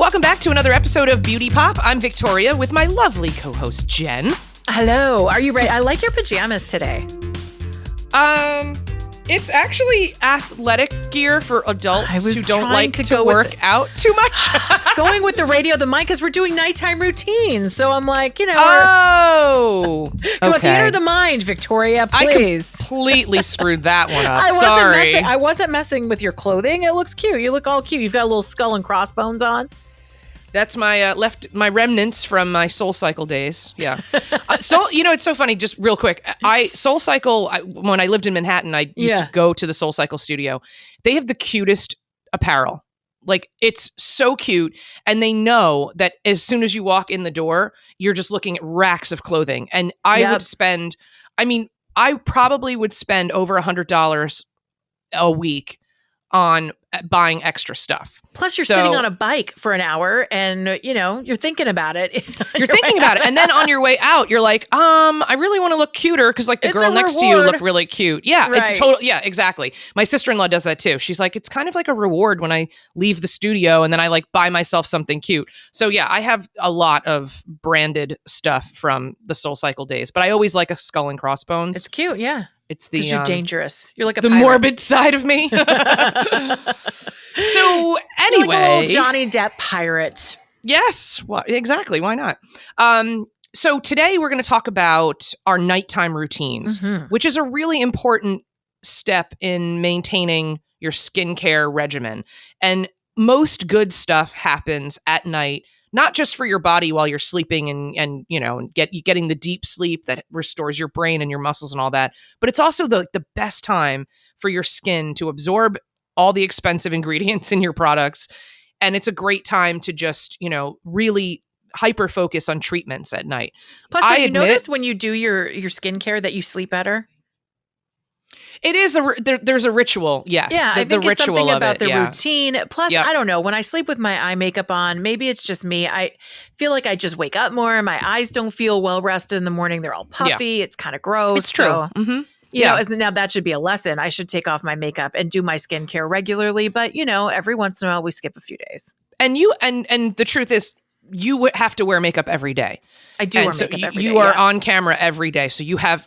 Welcome back to another episode of Beauty Pop. I'm Victoria with my lovely co-host Jen. Hello. Are you ready? I like your pajamas today. It's actually athletic gear for adults who don't like to work out too much. I was going with the radio, the mic, because we're doing nighttime routines. So I'm like, okay. Theater of the mind, Victoria, please. I completely screwed that one up. I wasn't messing with your clothing. It looks cute. You look all cute. You've got a little skull and crossbones on. That's my my remnants from my SoulCycle days. Yeah. It's so funny. Just real quick, SoulCycle. When I lived in Manhattan, I used to go to the SoulCycle studio. They have the cutest apparel. Like, it's so cute, and they know that as soon as you walk in the door, you're just looking at racks of clothing. And I would spend. I mean, I probably would spend over $100 a week on buying extra stuff. Plus you're sitting on a bike for an hour and, you're thinking about it. You're thinking about it. And then on your way out, you're like, I really want to look cuter because like the girl next to you looked really cute. Yeah, right. It's total. Yeah, exactly. My sister-in-law does that too. She's like, it's kind of like a reward when I leave the studio and then I like buy myself something cute. So yeah, I have a lot of branded stuff from the SoulCycle days, but I always like a skull and crossbones. It's cute. Yeah. It's the you're dangerous. You're like the pirate. Morbid side of me. So anyway, you're like a little Johnny Depp pirate. Yes, well, exactly. Why not? So today we're going to talk about our nighttime routines, which is a really important step in maintaining your skincare regimen. And most good stuff happens at night. Not just for your body while you're sleeping and getting the deep sleep that restores your brain and your muscles and all that, but it's also the best time for your skin to absorb all the expensive ingredients in your products. And it's a great time to just, really hyper focus on treatments at night. Plus, have you noticed when you do your skincare that you sleep better? It is there's a ritual, yes. Yeah, I think it's something about the yeah. routine. Plus, I don't know, when I sleep with my eye makeup on, maybe it's just me. I feel like I just wake up more. My eyes don't feel well rested in the morning. They're all puffy. Yeah. It's kind of gross. It's true. So, now that should be a lesson. I should take off my makeup and do my skincare regularly. But, every once in a while we skip a few days. And and the truth is, you would have to wear makeup every day. I do wear makeup every day. You are on camera every day. So you've got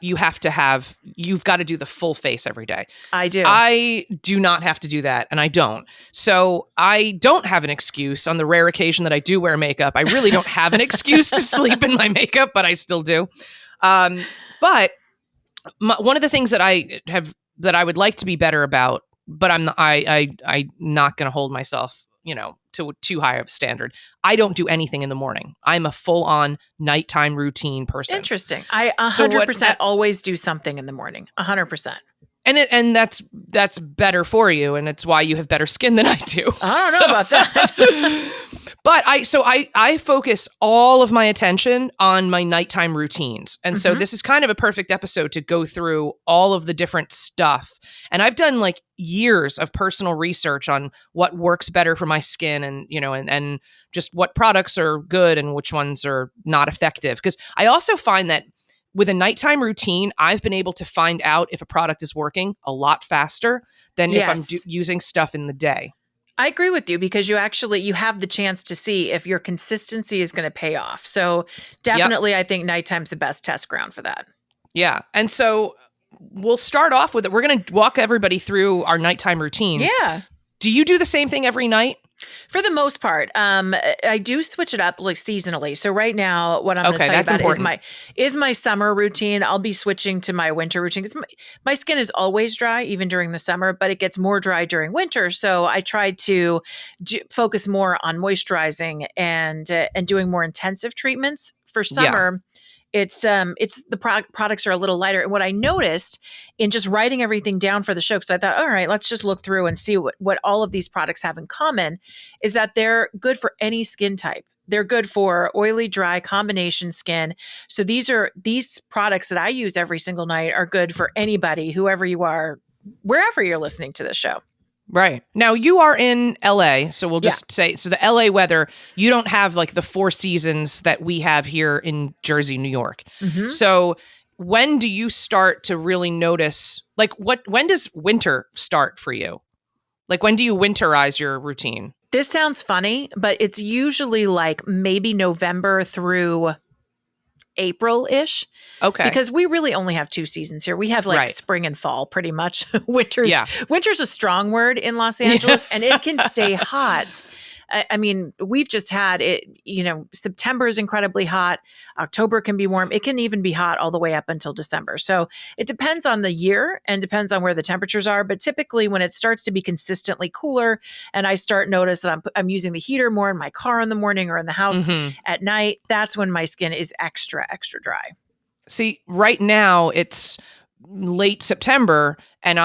to do the full face every day. I do. I do not have to do that. And I don't. So I don't have an excuse on the rare occasion that I do wear makeup. I really don't have an excuse to sleep in my makeup, but I still do. But one of the things that I would like to be better about, but I'm not going to hold myself, to too high of a standard. I don't do anything in the morning. I'm a full-on nighttime routine person. Interesting. I 100% always do something in the morning. 100%. And that's better for you, and it's why you have better skin than I do. I don't know about that. But I focus all of my attention on my nighttime routines. And so this is kind of a perfect episode to go through all of the different stuff. And I've done like years of personal research on what works better for my skin and, and just what products are good and which ones are not effective. Because I also find that with a nighttime routine, I've been able to find out if a product is working a lot faster than if I'm using stuff in the day. I agree with you because you have the chance to see if your consistency is going to pay off. So definitely, I think nighttime's the best test ground for that. Yeah. And so we'll start off with it. We're going to walk everybody through our nighttime routines. Yeah. Do you do the same thing every night? For the most part, I do switch it up like seasonally. So right now, what I'm going to tell you about is my summer routine. I'll be switching to my winter routine because my skin is always dry, even during the summer, but it gets more dry during winter. So I try to focus more on moisturizing and doing more intensive treatments. For summer, it's the products are a little lighter. And what I noticed in just writing everything down for the show, because I thought, all right, let's just look through and see what all of these products have in common, is that they're good for any skin type. They're good for oily, dry, combination skin. So these products that I use every single night are good for anybody, whoever you are, wherever you're listening to this show. Right. Now you are in LA, so we'll just say, so the LA weather, you don't have like the 4 seasons that we have here in Jersey, New York. So when do you start to really notice, like when does winter start for you? Like, when do you winterize your routine? This sounds funny, but it's usually like maybe November through April-ish. Okay. Because we really only have 2 seasons here. We have like spring and fall pretty much. Winter's a strong word in Los Angeles, and it can stay hot. I mean, we've just had it, September is incredibly hot. October can be warm. It can even be hot all the way up until December. So it depends on the year and depends on where the temperatures are. But typically when it starts to be consistently cooler and I start notice that I'm using the heater more in my car in the morning or in the house at night, that's when my skin is extra, extra dry. See, right now it's late September and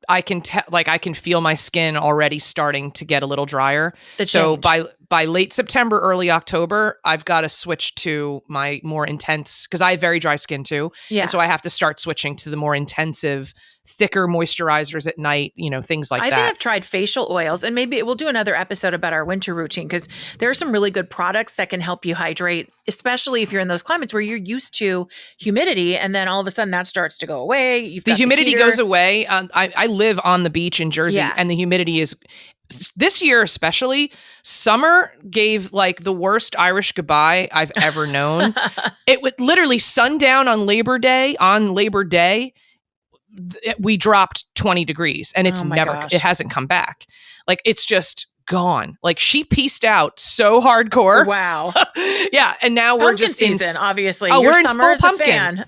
I can feel my skin already starting to get a little drier. So by late September, early October, I've got to switch to my more intense, because I have very dry skin too. Yeah. And so I have to start switching to the more intensive, thicker moisturizers at night, things like that. I think I've tried facial oils, and maybe we'll do another episode about our winter routine, because there are some really good products that can help you hydrate, especially if you're in those climates where you're used to humidity and then all of a sudden that starts to go away. The humidity goes away. I live on the beach in Jersey and the humidity is, this year especially, summer gave like the worst Irish goodbye I've ever known. It would literally sundown on Labor Day, we dropped 20 degrees and it's it hasn't come back. Like, it's just gone. Like, she pieced out so hardcore. Wow. Yeah. And now we're just season, obviously. Oh, we're in full pumpkin.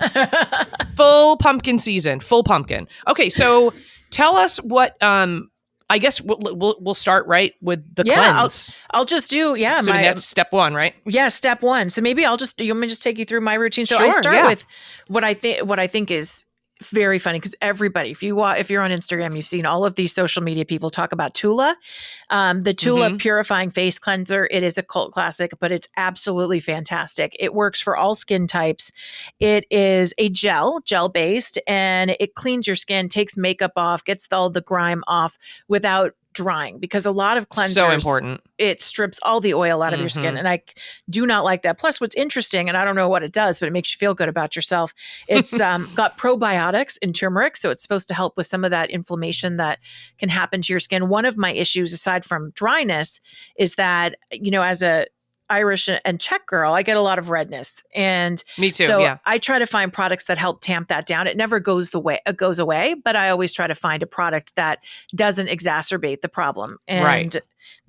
Full pumpkin season. Full pumpkin. Okay. So tell us what, I guess we'll start right with the cleanse. I'll just do So that's step 1, right? Yeah, step 1. So maybe you want me to just take you through my routine. So I start with what I think is very funny, because everybody, if you're on Instagram, you've seen all of these social media people talk about Tula, the Tula Purifying Face Cleanser. It is a cult classic, but it's absolutely fantastic. It works for all skin types. It is a gel based, and it cleans your skin, takes makeup off, gets all the grime off without drying, because a lot of cleansers, so important, it strips all the oil out of your skin, and I do not like that. Plus, what's interesting, and I don't know what it does, but it makes you feel good about yourself, it's got probiotics in turmeric, so it's supposed to help with some of that inflammation that can happen to your skin. One of my issues, aside from dryness, is that as a Irish and Czech girl, I get a lot of redness, and me too. So I try to find products that help tamp that down. It never goes away, but I always try to find a product that doesn't exacerbate the problem. And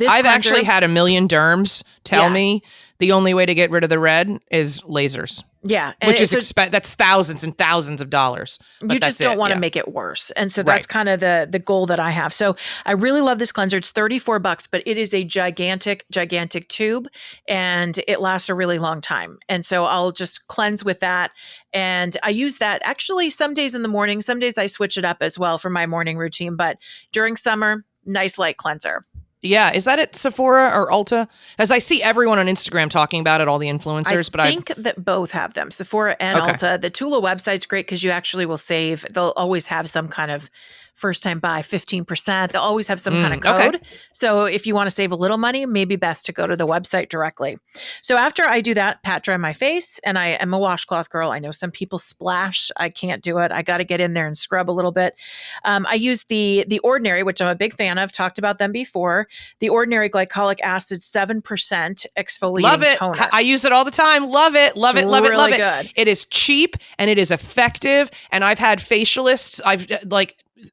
I've actually had a million derms tell me the only way to get rid of the red is lasers. Yeah. Which is that's thousands and thousands of dollars. You just don't want to make it worse. And so that's kind of the goal that I have. So I really love this cleanser. It's $34, but it is a gigantic, gigantic tube, and it lasts a really long time. And so I'll just cleanse with that. And I use that actually some days in the morning. Some days I switch it up as well for my morning routine. But during summer, nice light cleanser. Yeah. Is that at Sephora or Ulta? As I see everyone on Instagram talking about it, all the influencers. I think that both have them, Sephora and Ulta. The Tula website's great because you actually will save. They'll always have some kind of first time buy 15%. They'll always have some kind of code. Okay. So if you want to save a little money, maybe best to go to the website directly. So after I do that, pat dry my face, and I am a washcloth girl. I know some people splash. I can't do it. I got to get in there and scrub a little bit. I use the Ordinary, which I'm a big fan of. Talked about them before. The Ordinary Glycolic Acid 7% exfoliating love it. toner. I use it all the time. Love it. Love it. Love it. Love it. Good. It is cheap and it is effective. And I've had facialists. I've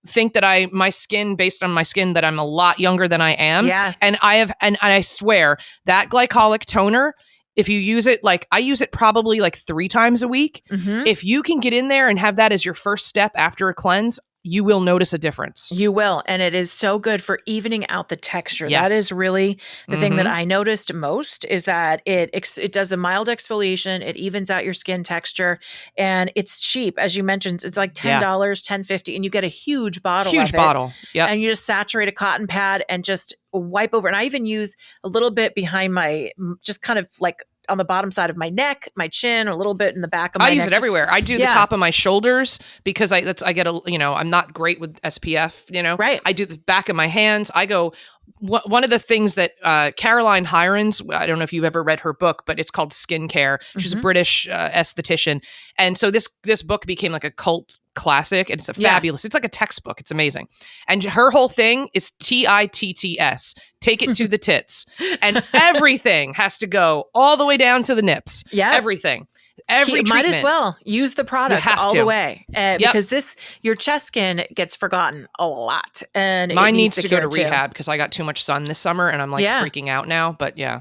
think that my skin, based on my skin, that I'm a lot younger than I am. Yeah. And I swear that glycolic toner, if you use it, I use it probably 3 times a week. If you can get in there and have that as your first step after a cleanse, you will notice a difference. You will. And it is so good for evening out the texture. Yes. That is really the thing that I noticed most, is that it does a mild exfoliation. It evens out your skin texture, and it's cheap. As you mentioned, it's like $10, $10.50, and you get a huge bottle of it. Yeah. And you just saturate a cotton pad and just wipe over. And I even use a little bit behind just kind of on the bottom side of my neck, my chin, a little bit in the back of my neck. I use it everywhere. I do the top of my shoulders because I get I'm not great with SPF, Right. I do the back of my hands. One of the things that Caroline Hirons, I don't know if you've ever read her book, but it's called Skincare. She's a British esthetician. And so this book became like a cult classic. And it's a fabulous, it's like a textbook. It's amazing. And her whole thing is TITTS. Take it to the tits. And everything has to go all the way down to the nips. Yeah. Everything. Every might as well use the products all the way because your chest skin gets forgotten a lot. And mine needs to go to rehab because I got too much sun this summer and I'm like freaking out now. But yeah.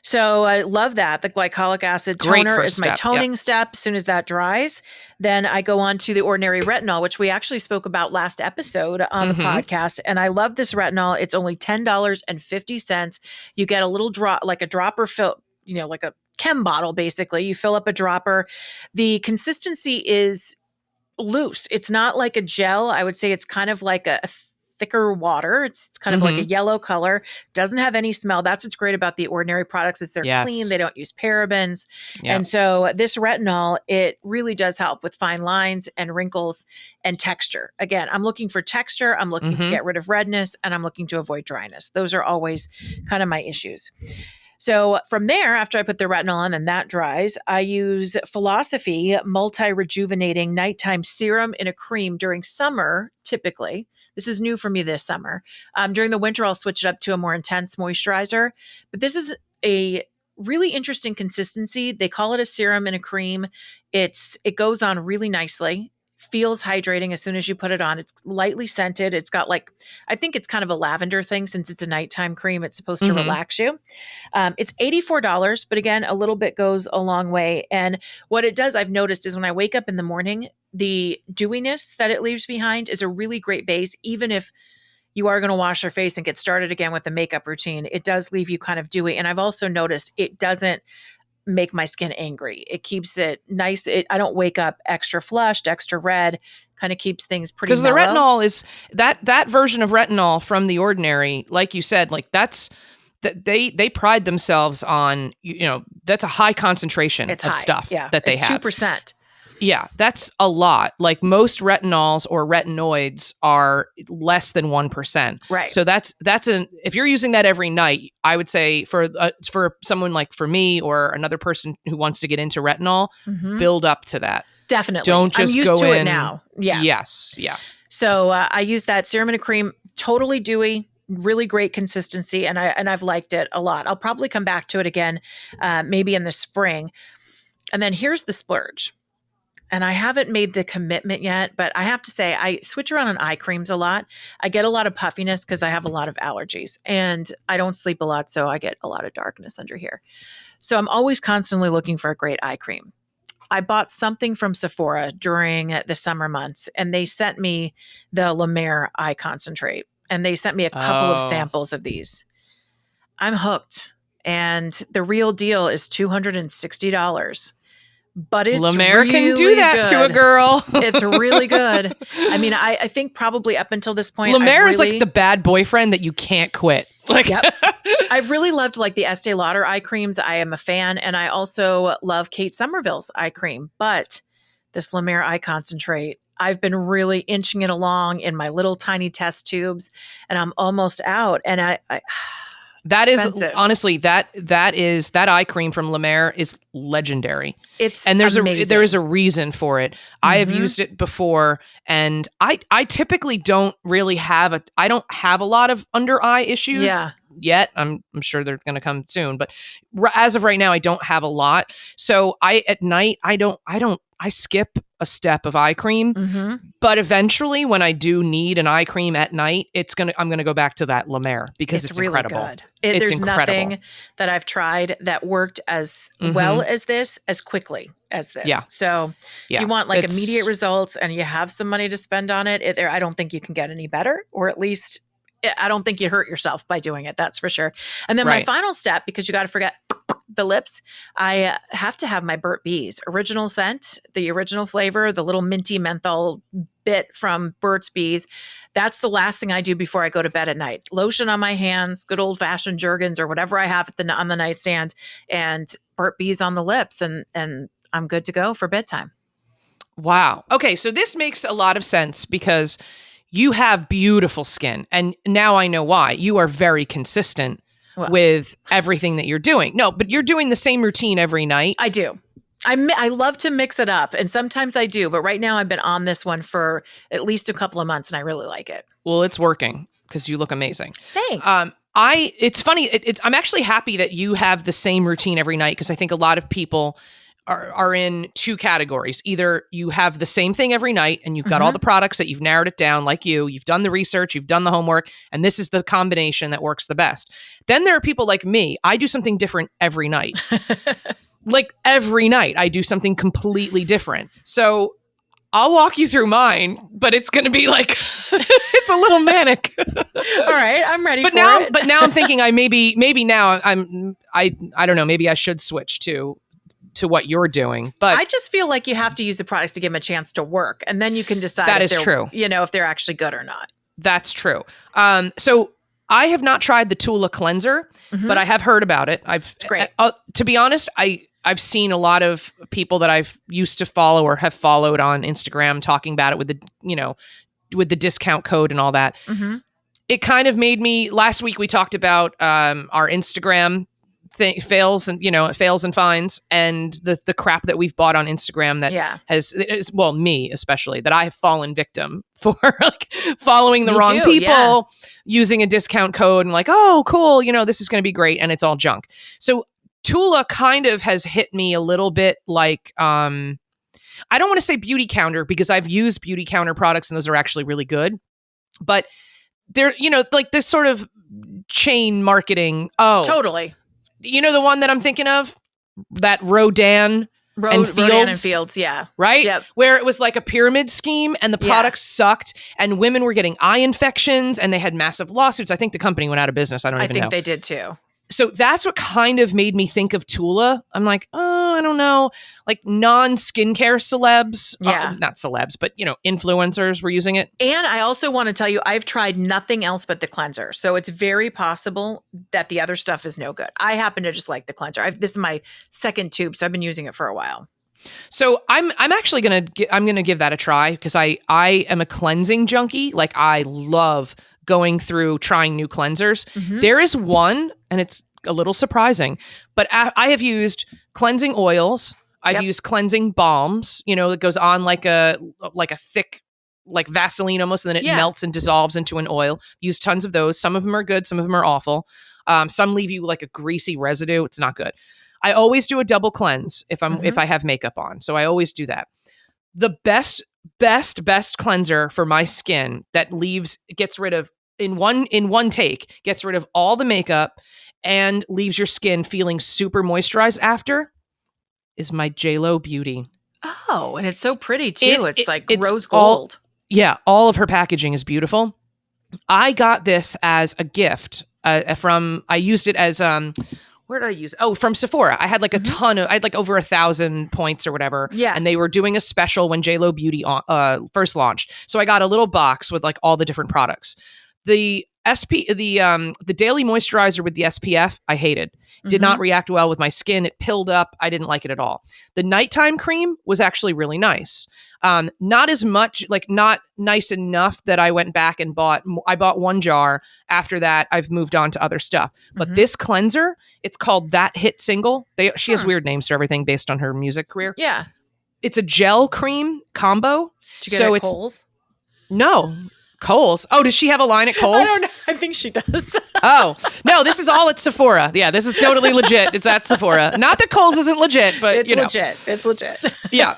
So I love that. The glycolic acid toner is my toning step. As soon as that dries, then I go on to the Ordinary Retinol, which we actually spoke about last episode on the podcast. And I love this retinol. It's only $10.50. You get a little drop, like a dropper fill, like a chem bottle, basically. You fill up a dropper. The consistency is loose. It's not like a gel. I would say it's kind of like a thicker water. It's kind of like a yellow color. Doesn't have any smell. That's what's great about the Ordinary products is they're clean. They don't use parabens. And so this retinol, it really does help with fine lines and wrinkles and texture. Again, I'm looking for texture. I'm looking to get rid of redness and I'm looking to avoid dryness. Those are always kind of my issues. So from there, after I put the retinol on and that dries, I use Philosophy Multi-Rejuvenating Nighttime Serum in a cream during summer, typically. This is new for me this summer. During the winter, I'll switch it up to a more intense moisturizer. But this is a really interesting consistency. They call it a serum in a cream. It goes on really nicely. Feels hydrating as soon as you put it on. It's lightly scented. It's got I think it's kind of a lavender thing since it's a nighttime cream. It's supposed to relax you. It's $84, but again, a little bit goes a long way. And what it does, I've noticed, is when I wake up in the morning, the dewiness that it leaves behind is a really great base. Even if you are going to wash your face and get started again with the makeup routine, it does leave you kind of dewy. And I've also noticed it doesn't make my skin angry. It keeps it nice. I don't wake up extra flushed, extra red, kind of keeps things pretty mellow. Because the retinol is that version of retinol from The Ordinary, like you said, like that's they pride themselves on, that's a high concentration of stuff that they have. 2%. Yeah, that's a lot. Like most retinols or retinoids are less than 1%. Right. So if you're using that every night, I would say for someone like for me or another person who wants to get into retinol, build up to that. Definitely. Don't just I'm used go to in. it now. Yeah. Yes. Yeah. So I use that serum in a cream, totally dewy. Really great consistency, and I've liked it a lot. I'll probably come back to it again, maybe in the spring. And then here's the splurge. And I haven't made the commitment yet, but I have to say I switch around on eye creams a lot. I get a lot of puffiness because I have a lot of allergies and I don't sleep a lot. So I get a lot of darkness under here. So I'm always constantly looking for a great eye cream. I bought something from Sephora during the summer months and they sent me the La Mer eye concentrate and they sent me a couple of samples of these. I'm hooked and the real deal is $260. But it's La Mer can do that to a girl. It's really good. I mean, I think probably up until this point, La Mer is like the bad boyfriend that you can't quit. Like, I've really loved like the Estee Lauder eye creams. I am a fan, and I also love Kate Somerville's eye cream. But this La Mer eye concentrate, I've been really inching it along in my little tiny test tubes, and I'm almost out. And that is honestly that eye cream from La Mer is legendary. There is a reason for it. I have used it before, and I typically don't really have a lot of under eye issues yet. I'm sure they're going to come soon, but as of right now, I don't have a lot. So at night I skip a step of eye cream, but eventually when I do need an eye cream at night, I'm going to go back to that La Mer because it's really incredible. Good. There's nothing that I've tried that worked as well as this, as quickly as this. Yeah. So if you want like immediate results and you have some money to spend on it, I don't think you can get any better, or at least I don't think you hurt yourself by doing it. That's for sure. And then my final step, because you got to forget the lips, I have to have my Burt's Bees original scent, the original flavor, the little minty menthol bit from Burt's Bees. That's the last thing I do before I go to bed at night. Lotion on my hands, good old fashioned Jergens or whatever I have on the nightstand, and Burt's Bees on the lips, and I'm good to go for bedtime. Wow. Okay, so this makes a lot of sense because you have beautiful skin, and now I know why. You are very consistent with everything that you're doing. No, but you're doing the same routine every night. I do. I love to mix it up, and sometimes I do, but right now I've been on this one for at least a couple of months, and I really like it. Well, it's working because you look amazing. Thanks. It's funny. I'm actually happy that you have the same routine every night, because I think a lot of people are in two categories. Either you have the same thing every night and you've got all the products that you've narrowed it down, like you've done the research, you've done the homework, and this is the combination that works the best. Then there are people like me. I do something different every night. Like every night I do something completely different. So I'll walk you through mine, but it's going to be like, it's a little manic. All right, I'm ready but for now, it. But now I'm thinking I don't know, maybe I should switch to what you're doing. But I just feel like you have to use the products to give them a chance to work, and then you can decide that is true. If they're actually good or not. That's true. So I have not tried the Tula cleanser, but I have heard about it. It's great. To be honest, I've seen a lot of people that I've used to follow or have followed on Instagram talking about it with the discount code and all that. It kind of made me, last week we talked about our Instagram fails and finds, and the crap that we've bought on Instagram that well, me especially, that I have fallen victim for, like following the wrong people, using a discount code and like, oh, cool, this is going to be great, and it's all junk. So Tula kind of has hit me a little bit like, I don't want to say beauty counter, because I've used beauty counter products and those are actually really good, but they're, like this sort of chain marketing. Oh, totally. The one that I'm thinking of, that Rodan and Fields, yeah. Right? Yep. Where it was like a pyramid scheme and the products sucked and women were getting eye infections and they had massive lawsuits. I think the company went out of business. I think they did too. So that's what kind of made me think of Tula. I'm like, oh, I don't know. Like non-skincare celebs, not celebs, but, influencers were using it. And I also want to tell you, I've tried nothing else but the cleanser. So it's very possible that the other stuff is no good. I happen to just like the cleanser. This is my second tube, so I've been using it for a while. So I'm actually going to give that a try, because I am a cleansing junkie. Like I love going through trying new cleansers. There is one, and it's a little surprising, but I have used cleansing oils. I've used cleansing balms, that goes on like a thick, like Vaseline almost, and then it melts and dissolves into an oil. Used tons of those. Some of them are good. Some of them are awful. Some leave you like a greasy residue. It's not good. I always do a double cleanse if I have makeup on. So I always do that. The best cleanser for my skin that gets rid of in one take, gets rid of all the makeup and leaves your skin feeling super moisturized after, is my JLo Beauty. Oh, and it's so pretty too. It's like rose gold. All of her packaging is beautiful. I got this as a gift I used it as where did I use it? Oh, from Sephora. I had like a ton of, I had like over 1,000 points or whatever. Yeah. And they were doing a special when JLo Beauty first launched. So I got a little box with like all the different products. The daily moisturizer with the SPF, I hated. Did not react well with my skin. It pilled up. I didn't like it at all. The nighttime cream was actually really nice. Not as much, like not nice enough that I went back and bought one jar. After that, I've moved on to other stuff. But this cleanser, it's called That Hit Single. She has weird names for everything based on her music career. Yeah. It's a gel cream combo. Did you get it at Kohl's? No. Kohl's. Oh, does she have a line at Kohl's? I don't know. I think she does. Oh, no, this is all at Sephora. Yeah, this is totally legit. It's at Sephora. Not that Kohl's isn't legit, but it's legit. It's legit. Yeah.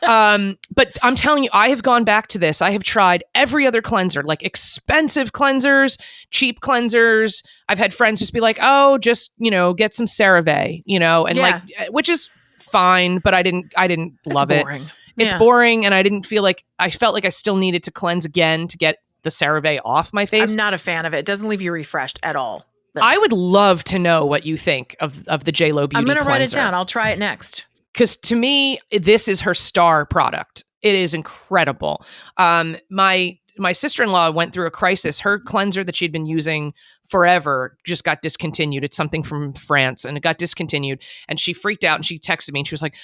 But I'm telling you, I have gone back to this. I have tried every other cleanser, like expensive cleansers, cheap cleansers. I've had friends just be like, oh, just, get some CeraVe, and like, which is fine, but I didn't love it. It's boring. And I felt like I still needed to cleanse again to get the CeraVe off my face. I'm not a fan of it. It doesn't leave you refreshed at all. I would love to know what you think of the JLo Beauty cleanser. I'm going to write it down. I'll try it next. Because to me, this is her star product. It is incredible. My sister-in-law went through a crisis. Her cleanser that she'd been using forever just got discontinued. It's something from France, and it got discontinued. And she freaked out, and she texted me, and she was like,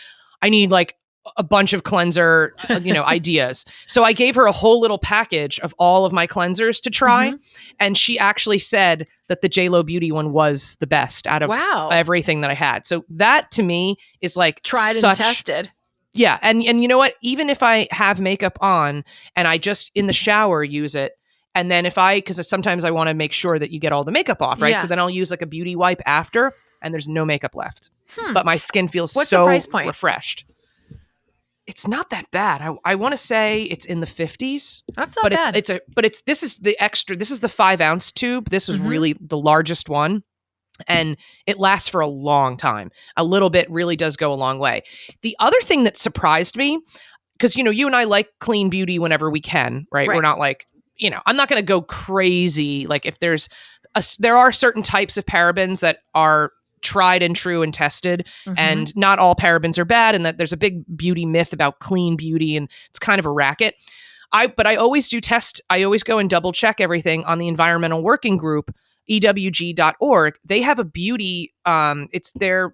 I need like a bunch of cleanser, ideas. So I gave her a whole little package of all of my cleansers to try. And she actually said that the JLo Beauty one was the best out of everything that I had. So that to me is like tried and tested. Yeah. And you know what? Even if I have makeup on and I just in the shower use it, and then because sometimes I want to make sure that you get all the makeup off, right? Yeah. So then I'll use like a beauty wipe after, and there's no makeup left. But my skin feels What's the price point? Refreshed. It's not that bad. I want to say it's in the 50s. That's not bad. This is the extra. This is the 5-ounce tube. This is really the largest one. And it lasts for a long time. A little bit really does go a long way. The other thing that surprised me, because, you and I like clean beauty whenever we can, right? We're not like, I'm not going to go crazy. Like if there are certain types of parabens that are tried and true and tested, and not all parabens are bad, and that there's a big beauty myth about clean beauty, and it's kind of a racket. But I always do test. I always go and double check everything on the Environmental Working Group, EWG.org. They have a beauty, it's their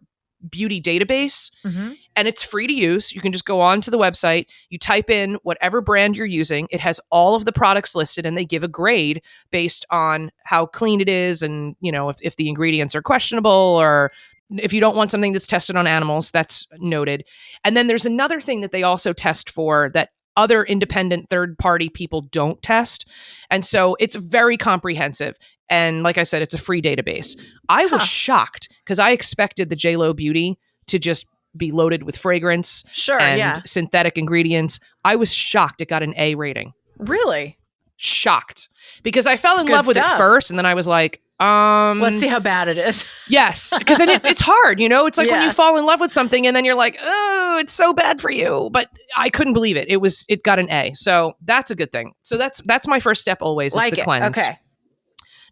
beauty database, and it's free to use. You can just go on to the website, you type in whatever brand you're using. It has all of the products listed, and they give a grade based on how clean it is, and if the ingredients are questionable, or if you don't want something that's tested on animals, that's noted. And then there's another thing that they also test for that other independent third-party people don't test. And so it's very comprehensive. And like I said, it's a free database. I was shocked because I expected the JLo Beauty to just be loaded with fragrance and synthetic ingredients. I was shocked it got an A rating. Really? Shocked. Because I fell in love with it first, and then I was like, let's see how bad it is. Yes, because then it's hard, It's like when you fall in love with something and then you're like, oh, it's so bad for you. But I couldn't believe it. It got an A. So that's a good thing. So that's my first step always, is the cleanse. Okay.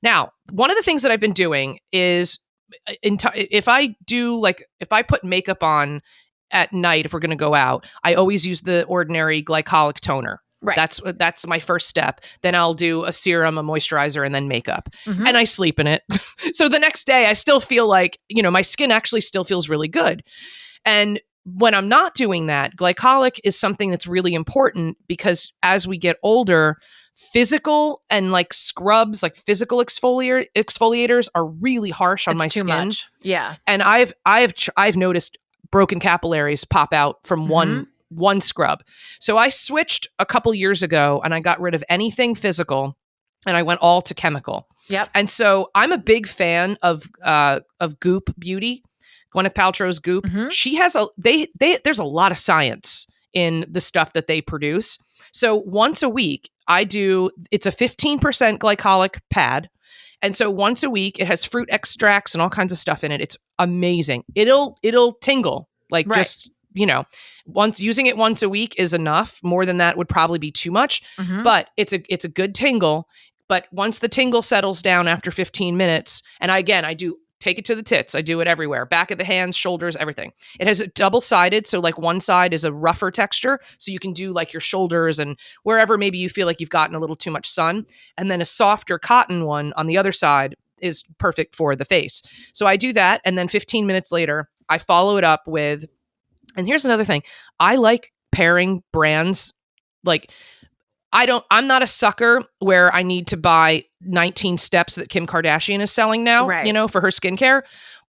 Now, one of the things that I've been doing is if I put makeup on at night, if we're going to go out, I always use the Ordinary glycolic toner. Right. That's my first step. Then I'll do a serum, a moisturizer, and then makeup. And I sleep in it. So the next day I still feel like, my skin actually still feels really good. And when I'm not doing that, glycolic is something that's really important, because as we get older, physical and like scrubs, like physical exfoliators are really harsh on my skin. Too much. Yeah. And I've noticed broken capillaries pop out from one scrub. So I switched a couple years ago, and I got rid of anything physical, and I went all to chemical. Yep. And so I'm a big fan of Goop Beauty, Gwyneth Paltrow's Goop. She has there's a lot of science in the stuff that they produce. So once a week, it's a 15% glycolic pad. And so once a week, it has fruit extracts and all kinds of stuff in it. It's amazing. It'll tingle, like just, using it once a week is enough. More than that would probably be too much, but it's a good tingle. But once the tingle settles down after 15 minutes, and I do take it to the tits. I do it everywhere. Back of the hands, shoulders, everything. It has a double-sided, so like one side is a rougher texture, so you can do like your shoulders and wherever maybe you feel like you've gotten a little too much sun. And then a softer cotton one on the other side is perfect for the face. So I do that, and then 15 minutes later, I follow it up with, and here's another thing. I like pairing brands. Like, I'm not a sucker where I need to buy 19 steps that Kim Kardashian is selling now, for her skincare.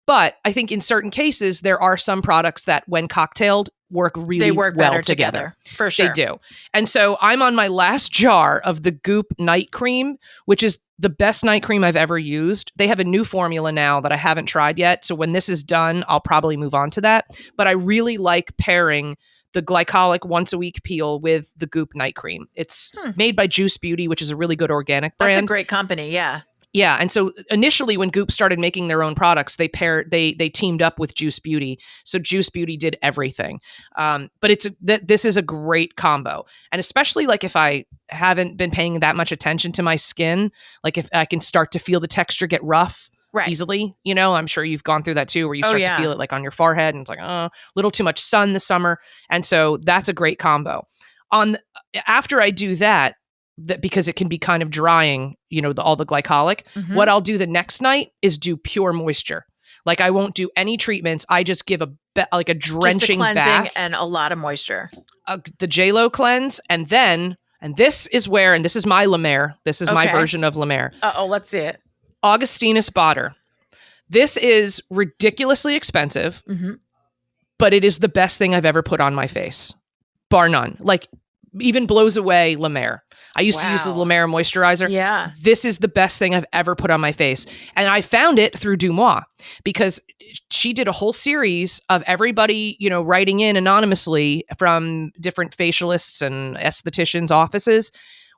But I think in certain cases, there are some products that when cocktailed work really well better together. For sure. They do. And so I'm on my last jar of the Goop night cream, which is the best night cream I've ever used. They have a new formula now that I haven't tried yet. So when this is done, I'll probably move on to that. But I really like pairing the glycolic once a week peel with the Goop night cream. It's made by Juice Beauty, which is a really good organic brand. That's a great company. Yeah. Yeah. And so initially when Goop started making their own products, they teamed up with Juice Beauty. So Juice Beauty did everything. But this is a great combo. And especially like if I haven't been paying that much attention to my skin, like if I can start to feel the texture get rough easily, I'm sure you've gone through that too, where you start to feel it like on your forehead and it's like, a little too much sun this summer. And so that's a great combo. After I do that, because it can be kind of drying, all the glycolic, what I'll do the next night is do pure moisture. Like I won't do any treatments. I just give a drenching just a cleansing bath. And a lot of moisture. The JLo cleanse. And then, and this is my La Mer. This is my version of La Mer. Let's see it. Augustinus Bader. This is ridiculously expensive, but it is the best thing I've ever put on my face, bar none. Like, even blows away La Mer. I used to use the La Mer moisturizer. Yeah. This is the best thing I've ever put on my face. And I found it through Dumois, because she did a whole series of everybody, writing in anonymously from different facialists and estheticians' offices.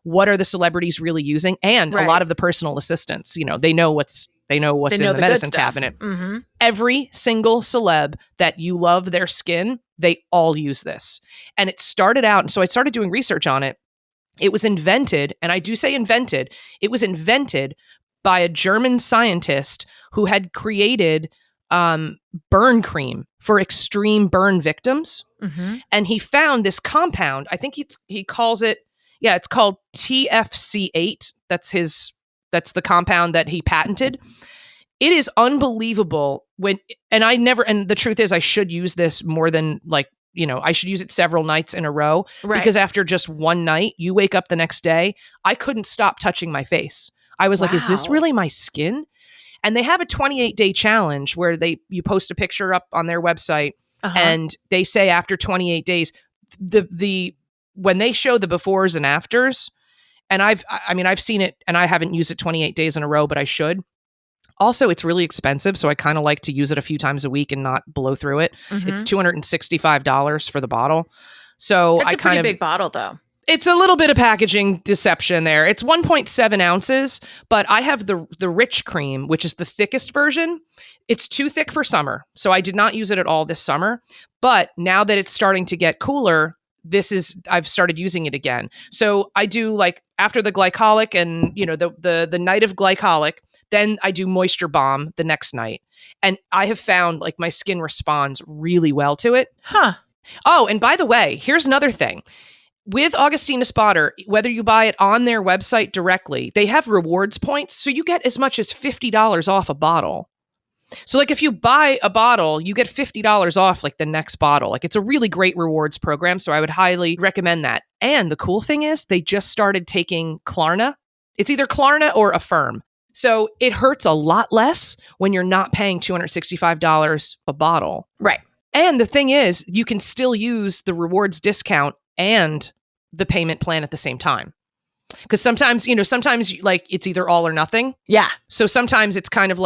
What are the celebrities really using? And a lot of the personal assistants, they know what's in the medicine cabinet. Mm-hmm. Every single celeb that you love their skin, they all use this. And it started out, so I started doing research on it. It was invented, and I do say invented, it was invented by a German scientist who had created burn cream for extreme burn victims. Mm-hmm. And he found this compound, I think he calls it, it's called TFC8. That's the compound that he patented. It is unbelievable and the truth is I should use this more than I should use it several nights in a row, because after just one night, you wake up the next day, I couldn't stop touching my face. I was like, is this really my skin? And they have a 28-day challenge where you post a picture up on their website, and they say after 28 days, when they show the befores and afters, and I've seen it, and I haven't used it 28 days in a row, but I should. Also, it's really expensive, so I kind of like to use it a few times a week and not blow through it. Mm-hmm. It's $265 for the bottle. So that's a pretty big bottle, though. It's a little bit of packaging deception there. It's 1.7 ounces, but I have the Rich Cream, which is the thickest version. It's too thick for summer, so I did not use it at all this summer. But now that it's starting to get cooler, I've started using it again. So I do after the glycolic and the night of glycolic, then I do Moisture Bomb the next night. And I have found my skin responds really well to it. Huh. Oh, and by the way, here's another thing. With Augustinus Bader, whether you buy it on their website directly, they have rewards points. So you get as much as $50 off a bottle. So if you buy a bottle, you get $50 off the next bottle. It's a really great rewards program. So I would highly recommend that. And the cool thing is they just started taking Klarna. It's either Klarna or Affirm. So it hurts a lot less when you're not paying $265 a bottle. Right. And the thing is, you can still use the rewards discount and the payment plan at the same time. Because sometimes it's either all or nothing. Yeah. So sometimes it's kind of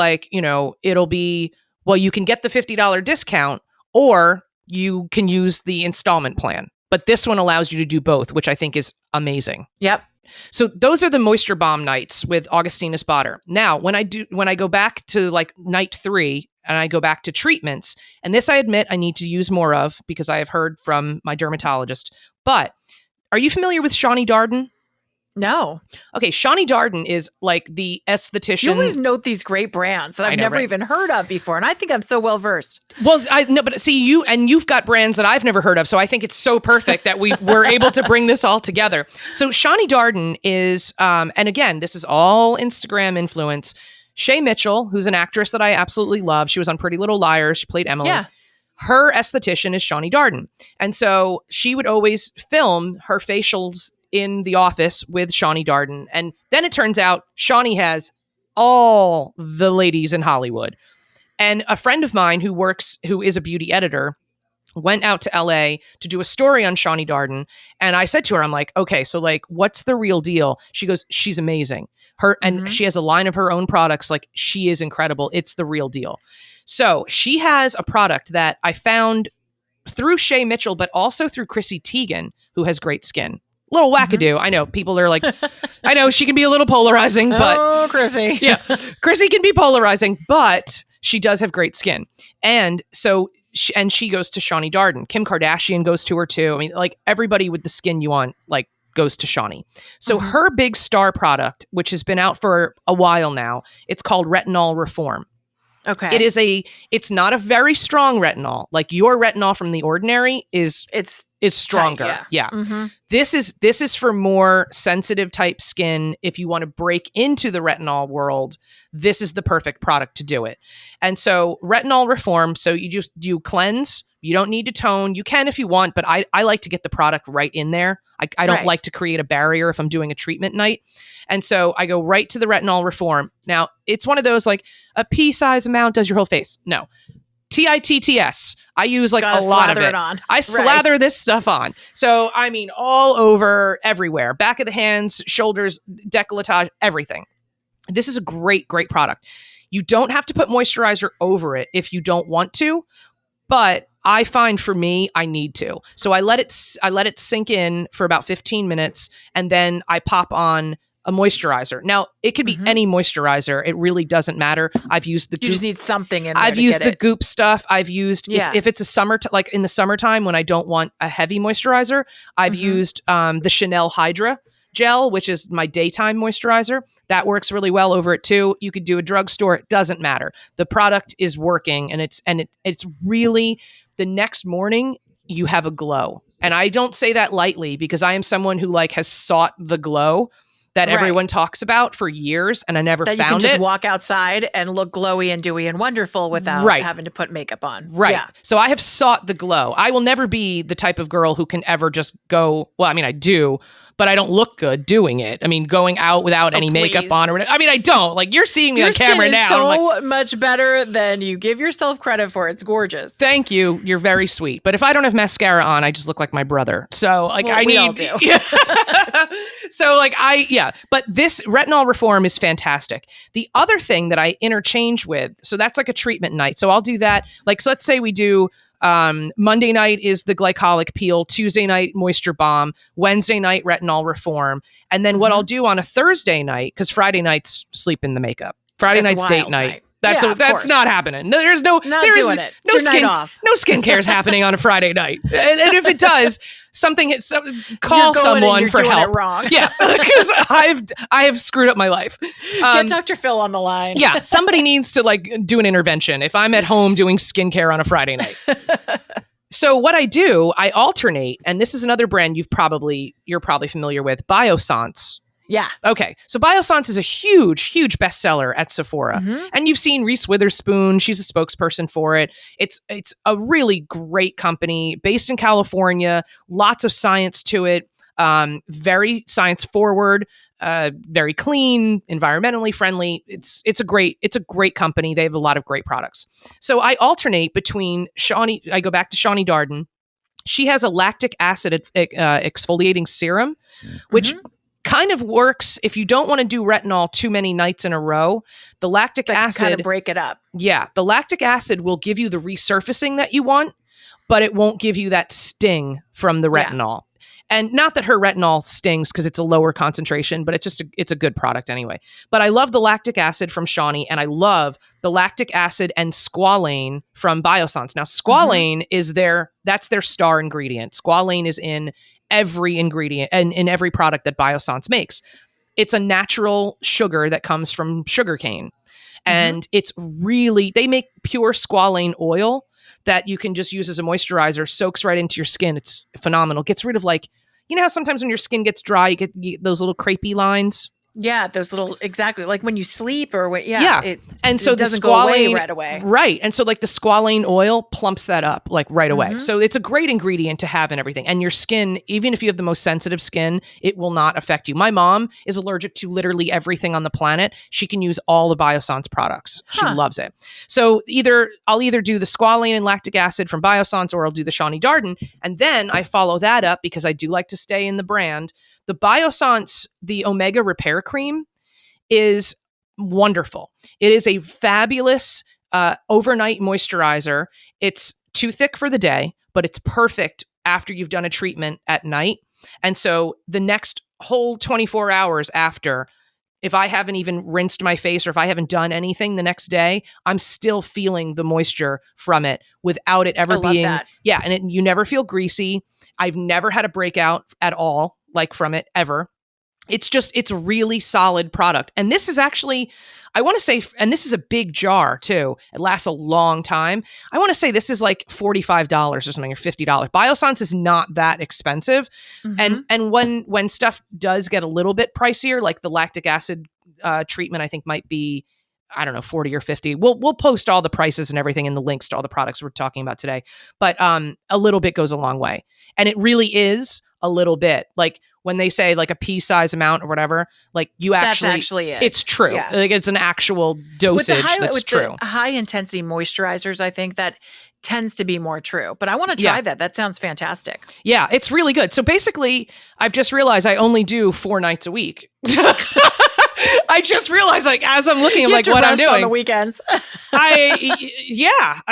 it'll be, well, you can get the $50 discount or you can use the installment plan. But this one allows you to do both, which I think is amazing. Yep. So those are the Moisture Bomb nights with Augustinus Bader. Now, when I go back to night 3 and I go back to treatments, and this I admit I need to use more of because I have heard from my dermatologist, but are you familiar with Shani Darden? No. Okay, Shani Darden is the esthetician. You always note these great brands that I've never even heard of before, and I think I'm so well versed. Well, but see, you've got brands that I've never heard of, so I think it's so perfect that we're able to bring this all together. So Shani Darden is, and again, this is all Instagram influence. Shay Mitchell, who's an actress that I absolutely love. She was on Pretty Little Liars. She played Emily. Yeah. Her esthetician is Shani Darden, and so she would always film her facials in the office with Shani Darden. And then it turns out Shani has all the ladies in Hollywood. And a friend of mine who is a beauty editor, went out to LA to do a story on Shani Darden. And I said to her, I'm like, okay, so what's the real deal? She goes, she's amazing. And she has a line of her own products. She is incredible. It's the real deal. So she has a product that I found through Shay Mitchell, but also through Chrissy Teigen, who has great skin. Little wackadoo. I know people are I know she can be a little polarizing, but oh, Chrissy. Yeah, Chrissy can be polarizing, but she does have great skin. And so, she goes to Shani Darden. Kim Kardashian goes to her too. I mean, everybody with the skin you want, goes to Shani. So her big star product, which has been out for a while now, it's called Retinol Reform. Okay. It's not a very strong retinol. Your retinol from The Ordinary is stronger. Tight, yeah. Mm-hmm. This is for more sensitive type skin. If you want to break into the retinol world, this is the perfect product to do it. And so Retinol Reform, so you cleanse, you don't need to tone. You can if you want, but I like to get the product right in there. I don't like to create a barrier if I'm doing a treatment night. And so I go right to the Retinol Reform. Now, it's one of those a pea-size amount does your whole face. No. TITTS. I use like Gotta a lot of it. I slather this stuff on. So, I mean, all over, everywhere. Back of the hands, shoulders, décolletage, everything. This is a great, great product. You don't have to put moisturizer over it if you don't want to, but I find for me, I need to. So I let it sink in for about 15 minutes, and then I pop on a moisturizer. Now, it could be any moisturizer. It really doesn't matter. I've used the You just need something in there. I've used the Goop stuff. I've used, if it's a like in the summertime when I don't want a heavy moisturizer, I've used the Chanel Hydra gel, which is my daytime moisturizer. That works really well over it too. You could do a drugstore. It doesn't matter. The product is working, and it's really, the next morning you have a glow. And I don't say that lightly, because I am someone who like has sought the glow that everyone talks about for years, and I never found it. That you can just walk outside and look glowy and dewy and wonderful without having to put makeup on. Right. Yeah. So I have sought the glow. I will never be the type of girl who can ever just go, well, I mean, I do, but I don't look good doing it. I mean, going out without any makeup on, or whatever. I mean, I don't. Like, you're seeing me on camera now. Your skin is so much better than you give yourself credit for. It's gorgeous. Thank you. You're very sweet. But if I don't have mascara on, I just look like my brother. So, like, we all do. Yeah. So, like, but this retinol reform is fantastic. The other thing that I interchange with, so that's like a treatment night. So I'll do that. Like, so let's say we do Monday night is the glycolic peel, Tuesday night moisture bomb, Wednesday night retinol reform, and then what I'll do on a Thursday night, because Friday night's sleep in the makeup, Friday night's date night. That's not happening. No, there's no doing it. No skin off. No skincare is happening on a Friday night, and if it does, call someone for help. It wrong. Yeah, because I have screwed up my life. Get Dr. Phil on the line. Yeah, somebody needs to like do an intervention if I'm at home doing skincare on a Friday night. So what I do, I alternate, and this is another brand you're probably familiar with, Biossance. Yeah. Okay. So Biossance is a huge, huge bestseller at Sephora. And you've seen Reese Witherspoon. She's a spokesperson for it. It's a really great company based in California. Lots of science to it. Very science forward, very clean, environmentally friendly. It's a great company. They have a lot of great products. So I alternate between I go back to Shani Darden. She has a lactic acid exfoliating serum, which kind of works if you don't want to do retinol too many nights in a row. The lactic acid kind of break it up. Yeah, the lactic acid will give you the resurfacing that you want, but it won't give you that sting from the retinol. And not that her retinol stings because it's a lower concentration, but it's a good product anyway. But I love the lactic acid from Shani, and I love the lactic acid and squalane from Biossance. Now, squalane that's their star ingredient. Squalane is in every ingredient and in every product that Biossance makes. It's a natural sugar that comes from sugarcane. And it's really, they make pure squalane oil that you can just use as a moisturizer, soaks right into your skin. It's phenomenal. Gets rid of, like, you know how sometimes when your skin gets dry, you get those little crepey lines? Yeah, those little, exactly, like when you sleep or when, It doesn't go away right away. Right. And so like the squalane oil plumps that up like right away. So it's a great ingredient to have in everything. And your skin, even if you have the most sensitive skin, it will not affect you. My mom is allergic to literally everything on the planet. She can use all the Biossance products. She loves it. So I'll either do the squalane and lactic acid from Biossance, or I'll do the Shani Darden. And then I follow that up, because I do like to stay in the brand. The Biossance, the Omega Repair Cream, is wonderful. It is a fabulous overnight moisturizer. It's too thick for the day, but it's perfect after you've done a treatment at night. And so the next whole 24 hours after, if I haven't even rinsed my face or if I haven't done anything the next day, I'm still feeling the moisture from it without it ever being. That. Yeah. And you never feel greasy. I've never had a breakout at all, like from it ever. It's a really solid product. And this is actually, I want to say, and this is a big jar too. It lasts a long time. I want to say this is like $45 or something, or $50. Biossance is not that expensive. And when stuff does get a little bit pricier, like the lactic acid treatment, I think might be, I don't know, 40 or 50. We'll post all the prices and everything in the links to all the products we're talking about today. But a little bit goes a long way. And it really is a little bit. Like when they say like a pea size amount or whatever, like that's actually it. It's true. Yeah. Like it's an actual dosage that's true. The high intensity moisturizers, I think that tends to be more true, but I want to try that. That sounds fantastic. Yeah, it's really good. So basically, I've just realized I only do 4 nights a week. I just realized, like, as I'm looking at like what I'm doing on the weekends. I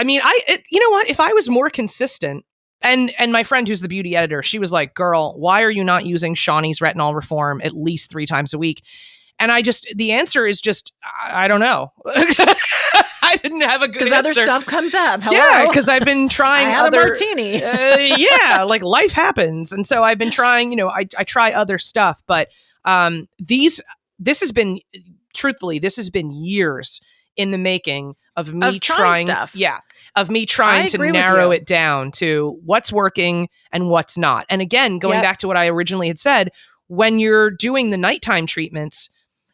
mean, you know what? If I was more consistent, and my friend who's the beauty editor, she was like, "Girl, why are you not using Shawnee's Retinol Reform at least 3 times a week?" And the answer is just, I don't know. I didn't have a good answer. Because other stuff comes up. Hello? Yeah, because I've been trying a martini. Like life happens. And so I've been trying, I try other stuff. But this has been, truthfully, this has been years in the making of me trying stuff. Yeah, of me trying to narrow it down to what's working and what's not. And again, going back to what I originally had said, when you're doing the nighttime treatments,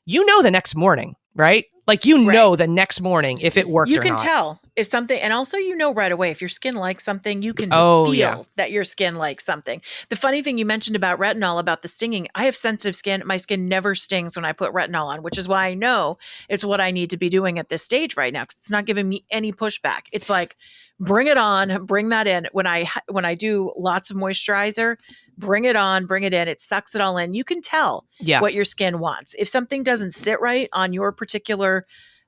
the next morning, right? Like, know the next morning if it worked or not. You can tell if something, and also right away if your skin likes something, you can feel that your skin likes something. The funny thing you mentioned about retinol, about the stinging, I have sensitive skin. My skin never stings when I put retinol on, which is why I know it's what I need to be doing at this stage right now, because it's not giving me any pushback. It's like, bring it on, bring that in. When I do lots of moisturizer, bring it on, bring it in. It sucks it all in. You can tell what your skin wants. If something doesn't sit right on your particular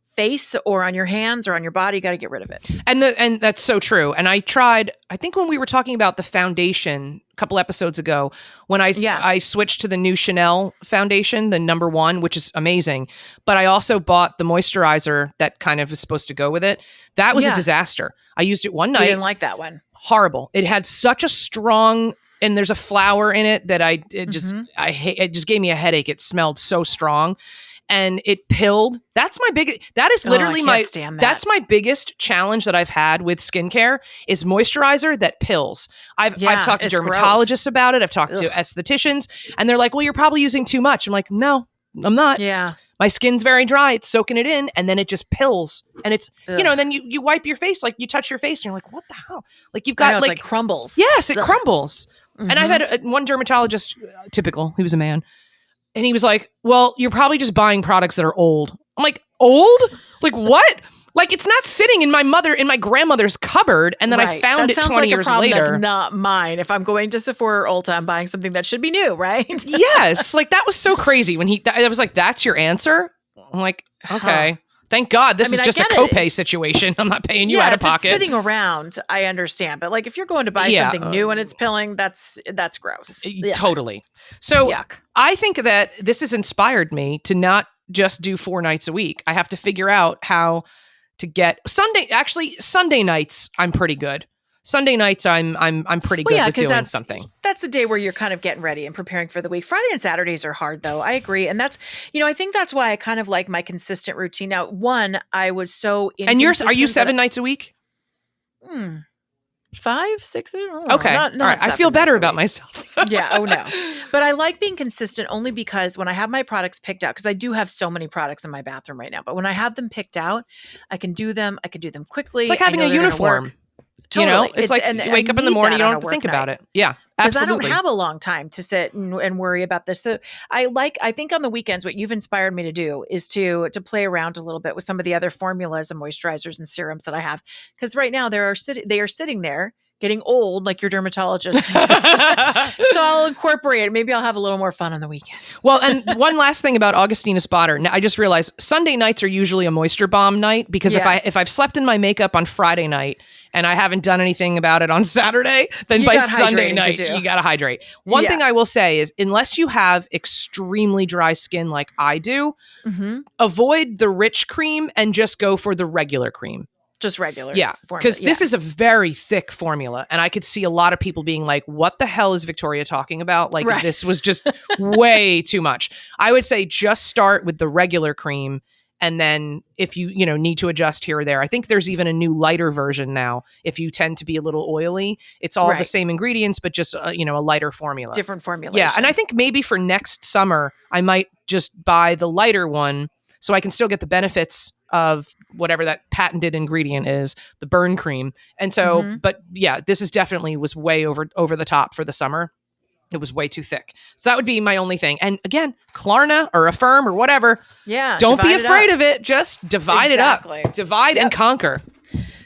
face or on your hands or on your body, you got to get rid of it. And that's so true. And I think when we were talking about the foundation a couple episodes ago, when I switched to the new Chanel foundation, the #1, which is amazing. But I also bought the moisturizer that kind of is supposed to go with it. That was a disaster. I used it one night. I didn't like that one. Horrible. It had such a strong, and there's a flower in it that it just gave me a headache. It smelled so strong. And it pilled. That's literally that's my biggest challenge that I've had with skincare is moisturizer that pills. I've talked to dermatologists about it. I've talked to estheticians, and they're like, well, you're probably using too much. I'm like, no, I'm not. Yeah. My skin's very dry. It's soaking it in, and then it just pills. And it's, then you wipe your face, like you touch your face and you're like, what the hell? Like you've got like crumbles. Yes, it crumbles. Mm-hmm. And I've had one dermatologist, typical, he was a man. And he was like, well, you're probably just buying products that are old. I'm like, old? Like what? Like it's not sitting in my grandmother's cupboard, and then I found it 20 years later. That's not mine. If I'm going to Sephora or Ulta, I'm buying something that should be new, right? Yes. Like that was so crazy when I was like, that's your answer? I'm like, okay. Thank God this is just a copay situation. I'm not paying you out of pocket. If it's sitting around, I understand. But like if you're going to buy something new and it's pilling, that's gross. Totally. So I think that this has inspired me to not just do 4 nights a week. I have to figure out how to get Sunday nights. I'm pretty good. Sunday nights, I'm pretty good at doing something. That's the day where you're kind of getting ready and preparing for the week. Friday and Saturdays are hard, though. I agree, and that's I think that's why I kind of like my consistent routine. Now, I was so inconsistent. And are you 7 nights a week? 5, 6. Okay, not all right. I feel better about myself. Yeah. Oh no, but I like being consistent only because when I have my products picked out, because I do have so many products in my bathroom right now. But when I have them picked out, I can do them. I can do them quickly. It's like having a uniform. Totally. It's like you wake up in the morning, you don't have to think about it. Yeah, absolutely. Because I don't have a long time to sit and worry about this. So I think on the weekends, what you've inspired me to do is to play around a little bit with some of the other formulas and moisturizers and serums that I have. Because right now they are sitting there getting old, like your dermatologist. So I'll incorporate it. Maybe I'll have a little more fun on the weekends. Well, and one last thing about Augustina Spotter. Now, I just realized Sunday nights are usually a moisture bomb night because if I've slept in my makeup on Friday night and I haven't done anything about it on Saturday, then by Sunday night, you got to hydrate. One thing I will say is unless you have extremely dry skin like I do, avoid the rich cream and just go for the regular cream. Just regular. Yeah, because this is a very thick formula. And I could see a lot of people being like, what the hell is Victoria talking about? Like, this was just way too much. I would say just start with the regular cream. And then if you need to adjust here or there, I think there's even a new lighter version now. If you tend to be a little oily, it's all the same ingredients, but just, a lighter formula. Different formulation. Yeah. And I think maybe for next summer, I might just buy the lighter one so I can still get the benefits of whatever that patented ingredient is, the burn cream. And so, but yeah, this is definitely was way over the top for the summer. It was way too thick. So that would be my only thing. And again, Klarna or Affirm or whatever. Yeah. Don't be afraid of it. Just divide it up. Divide and conquer.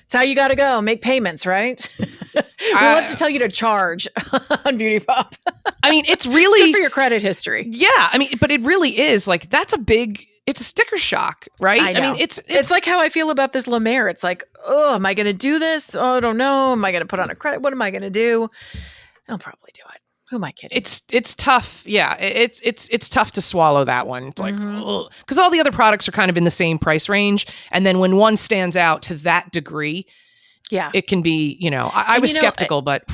It's how you got to go. Make payments, right? We love to tell you to charge on Beauty Pop. I mean, it's really good for your credit history. Yeah. I mean, but it really is like, that's it's a sticker shock, right? I mean, it's like how I feel about this La Mer. It's like, oh, am I going to do this? Oh, I don't know. Am I going to put on a credit? What am I going to do? I'll probably do it. Who am I kidding? It's tough. Yeah, it's tough to swallow that one. It's like, because all the other products are kind of in the same price range, and then when one stands out to that degree, it can be. I was skeptical, but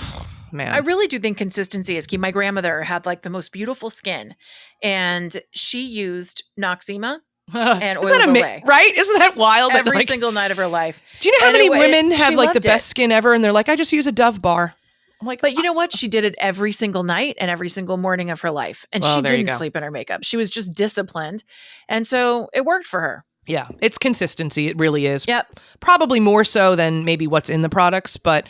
man, I really do think consistency is key. My grandmother had like the most beautiful skin, and she used Noxzema and oil of Olay. Right? Isn't that wild? Every single night of her life. Do you know how many women have like the best skin ever, and they're like, I just use a Dove bar. I'm like, but you know what? She did it every single night and every single morning of her life. And she didn't sleep in her makeup. She was just disciplined. And so it worked for her. Yeah. It's consistency. It really is. Yep. Probably more so than maybe what's in the products. But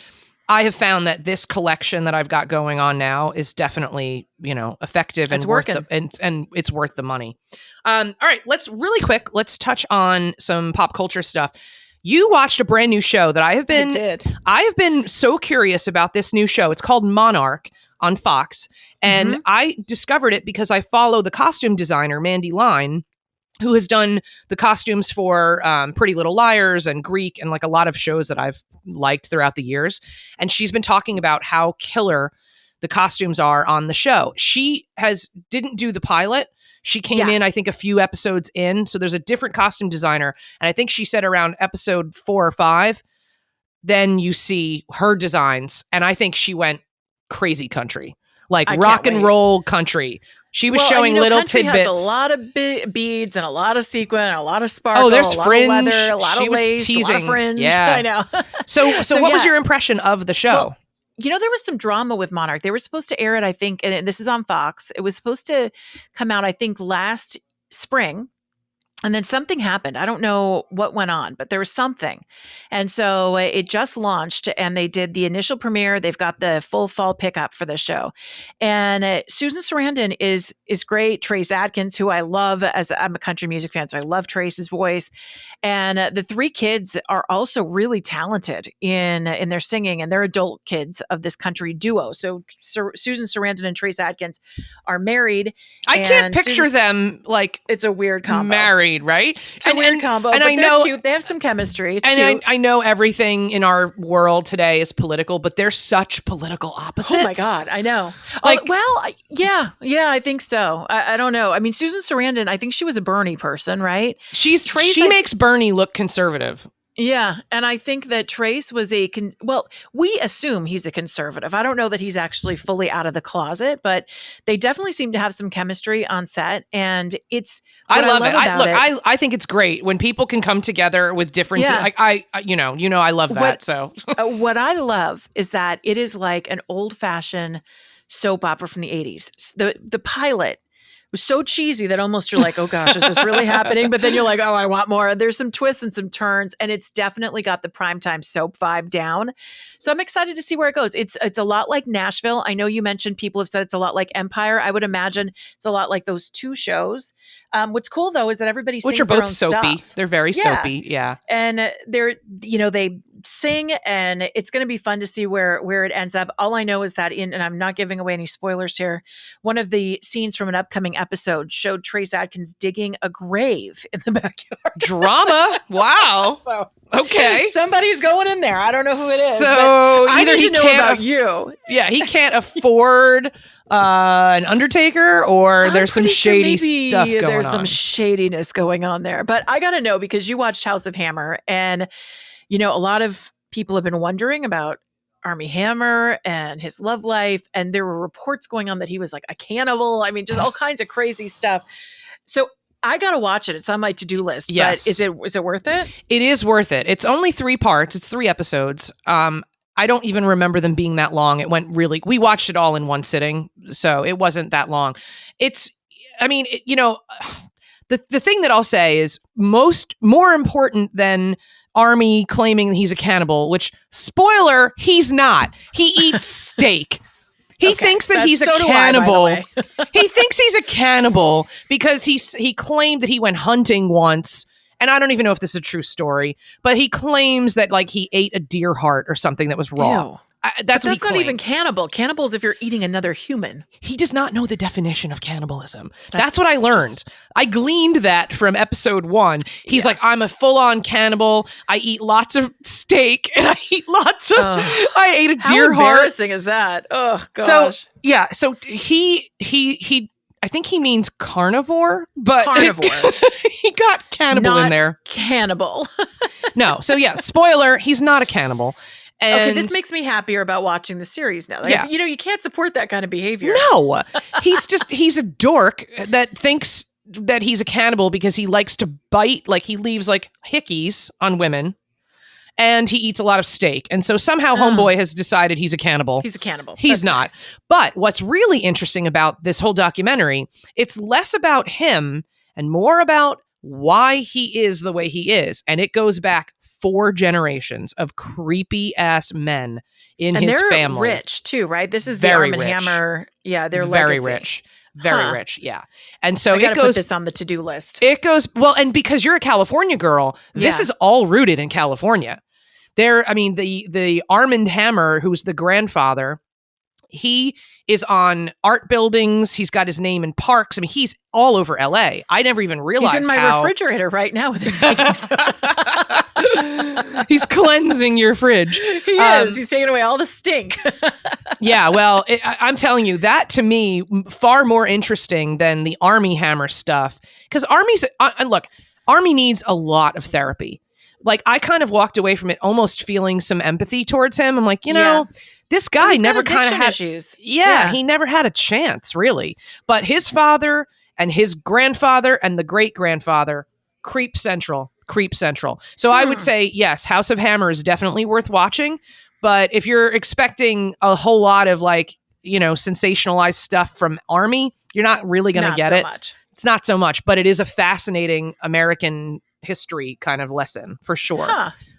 I have found that this collection that I've got going on now is definitely, effective and working. And it's worth the money. All right. Let's touch on some pop culture stuff. You watched a brand new show that I have been so curious about this new show. It's called Monarch on Fox. And I discovered it because I follow the costume designer, Mandy Line, who has done the costumes for Pretty Little Liars and Greek and like a lot of shows that I've liked throughout the years. And she's been talking about how killer the costumes are on the show. She didn't do the pilot. She came in, I think, a few episodes in. So there's a different costume designer. And I think she said around episode 4 or 5, then you see her designs. And I think she went crazy country, like rock and roll country. She was showing little tidbits. Has a lot of beads and a lot of sequin and a lot of sparkle. Oh, there's fringe. A lot of leather, a lot of lace, a lot of fringe. Yeah. I know. So what was your impression of the show? Well, there was some drama with Monarch. They were supposed to air it, I think, and this is on Fox. It was supposed to come out, I think, last spring. And then something happened. I don't know what went on, but there was something. And so it just launched and they did the initial premiere. They've got the full fall pickup for the show. And Susan Sarandon is great. Trace Adkins, who I love, as I'm a country music fan, so I love Trace's voice. And the 3 kids are also really talented in their singing, and they're adult kids of this country duo. So Susan Sarandon and Trace Adkins are married. I can't picture them like it's a weird combo. Married. Right? It's a weird combo, and I know cute. They have some chemistry. It's cute. I know everything in our world today is political, but they're such political opposites. Oh my God, I know. I think so. I don't know. I mean, Susan Sarandon, I think she was a Bernie person, right? She makes Bernie look conservative. Yeah. And I think that Trace was we assume he's a conservative. I don't know that he's actually fully out of the closet, but they definitely seem to have some chemistry on set. And I love it. I think it's great when people can come together with differences. Yeah. Like I love that. What I love is that it is like an old fashioned soap opera from the 80s. The pilot was so cheesy that almost you're like, oh gosh, is this really happening? But then you're like, oh, I want more. There's some twists and some turns, and it's definitely got the primetime soap vibe down. So I'm excited to see where it goes. It's a lot like Nashville. I know you mentioned people have said it's a lot like Empire. I would imagine it's a lot like those 2 shows. What's cool though is that everybody sings which are both their own soapy. Stuff. They're very soapy, yeah. And they sing, and it's going to be fun to see where it ends up. All I know is that and I'm not giving away any spoilers here, one of the scenes from an upcoming episode showed Trace Adkins digging a grave in the backyard. Drama. Wow. So, okay. Somebody's going in there. I don't know who it is. So either he can't about you. Yeah, he can't afford an undertaker, or there's some shady stuff going on. There's some shadiness going on there. But I got to know, because you watched House of Hammer, and a lot of people have been wondering about Armie Hammer and his love life. And there were reports going on that he was like a cannibal. I mean, just all kinds of crazy stuff. So I got to watch it. It's on my to-do list. Yes. But is it worth it? It is worth it. It's only 3 parts. It's 3 episodes. I don't even remember them being that long. We watched it all in one sitting. So it wasn't that long. The thing that I'll say is more important than Armie claiming he's a cannibal, which, spoiler, he's not. He eats steak. He thinks that he's a cannibal. He thinks he's a cannibal because he claimed that he went hunting once. And I don't even know if this is a true story, but he claims that like he ate a deer heart or something that was raw. That's not even cannibal. Cannibal is if you're eating another human. He does not know the definition of cannibalism. That's what I learned. I gleaned that from episode 1. He's like, I'm a full-on cannibal. I eat lots of steak and I eat lots of. I ate a deer heart. How embarrassing is that? Oh gosh. So he. I think he means carnivore, but he got cannibal in there. Cannibal. No. So yeah, spoiler, he's not a cannibal. And okay, this makes me happier about watching the series now. Like, you can't support that kind of behavior. No. He's a dork that thinks that he's a cannibal because he likes to bite, like he leaves like hickeys on women. And he eats a lot of steak. And so somehow Homeboy has decided he's a cannibal. He's a cannibal. He's not. Nice. But what's really interesting about this whole documentary, it's less about him and more about why he is the way he is. And it goes back 4 generations of creepy ass men in his family. And they're rich too, right? This is very the Arm & Hammer. Yeah, they're very legacy. Rich. Very rich, yeah. And so it goes. Put this on the to-do list. It goes well, and because you're a California girl, this is all rooted in California. The Arm & Hammer, who's the grandfather, he is on art buildings. He's got his name in parks. I mean, he's all over LA. I never even realized he's in my refrigerator right now with his baking soda. He's cleansing your fridge. He is. He's taking away all the stink. Yeah, well, I'm telling you, that to me, far more interesting than the Armie Hammer stuff. Because Armie needs a lot of therapy. Like, I kind of walked away from it almost feeling some empathy towards him. I'm like, this guy never kind of had issues. Yeah, he never had a chance, really. But his father and his grandfather and the great-grandfather, creep central. So I would say, yes, House of Hammer is definitely worth watching. But if you're expecting a whole lot of sensationalized stuff from Armie, you're not really going to get it. Much. It's not so much, but it is a fascinating American history kind of lesson for sure.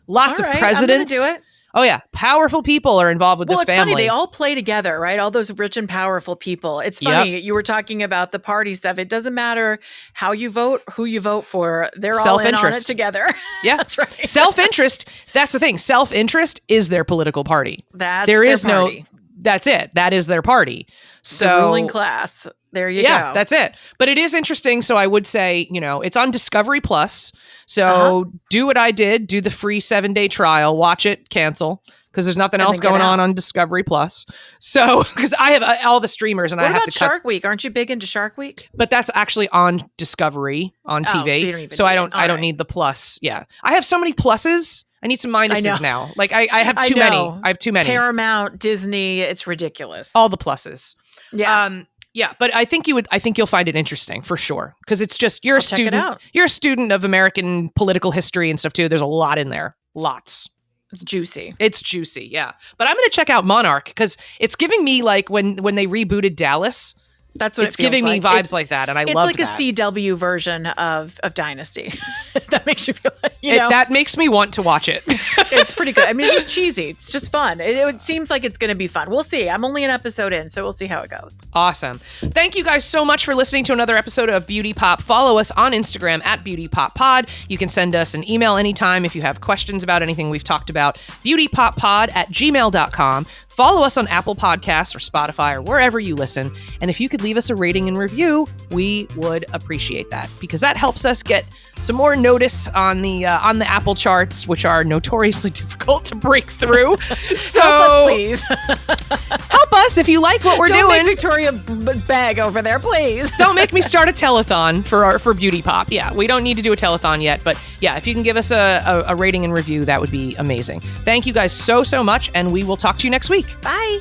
Lots of presidents. I'm gonna do it. Oh yeah, powerful people are involved with this family. Well, it's funny. They all play together, right? All those rich and powerful people. It's funny. You were talking about the party stuff. It doesn't matter how you vote, who you vote for. They're all in on it together. Yeah, that's right. Self-interest. That's the thing. Self-interest is their political party. That's their party. That's it. That is their party. So the ruling class. There you go. Yeah, that's it. But it is interesting. So I would say, it's on Discovery Plus. So do what I did. Do the free 7-day trial. Watch it. Cancel. Because there's nothing else going on Discovery Plus. So, because I have all the streamers and I have to cut. Shark Week? Aren't you big into Shark Week? But that's actually on Discovery on TV. So I don't need the plus. Yeah. I have so many pluses. I need some minuses now. Like I have too many. I have too many. Paramount, Disney, it's ridiculous. All the pluses. Yeah. Yeah, but I think you'll find it interesting for sure. Because it's just you're a student of American political history and stuff too. There's a lot in there. Lots. It's juicy. Yeah. But I'm gonna check out Monarch because it's giving me like when they rebooted Dallas. That's what it's giving me vibes like that, and I love that. It's like a CW version of Dynasty. That makes you feel like, that makes me want to watch it. It's pretty good. I mean, it's just cheesy. It's just fun. It seems like it's going to be fun. We'll see. I'm only an episode in, so we'll see how it goes. Awesome. Thank you guys so much for listening to another episode of Beauty Pop. Follow us on Instagram at Beauty Pop Pod. You can send us an email anytime if you have questions about anything we've talked about. beautypoppod@gmail.com. Follow us on Apple Podcasts or Spotify or wherever you listen. And if you could leave us a rating and review, we would appreciate that because that helps us get some more notice on the Apple charts, which are notoriously difficult to break through. So help us, please. Help us if you like what we're doing. Don't make Victoria beg over there, please. Don't make me start a telethon for Beauty Pop. Yeah, we don't need to do a telethon yet, but yeah, if you can give us a rating and review, that would be amazing. Thank you guys so much, and we will talk to you next week. Bye.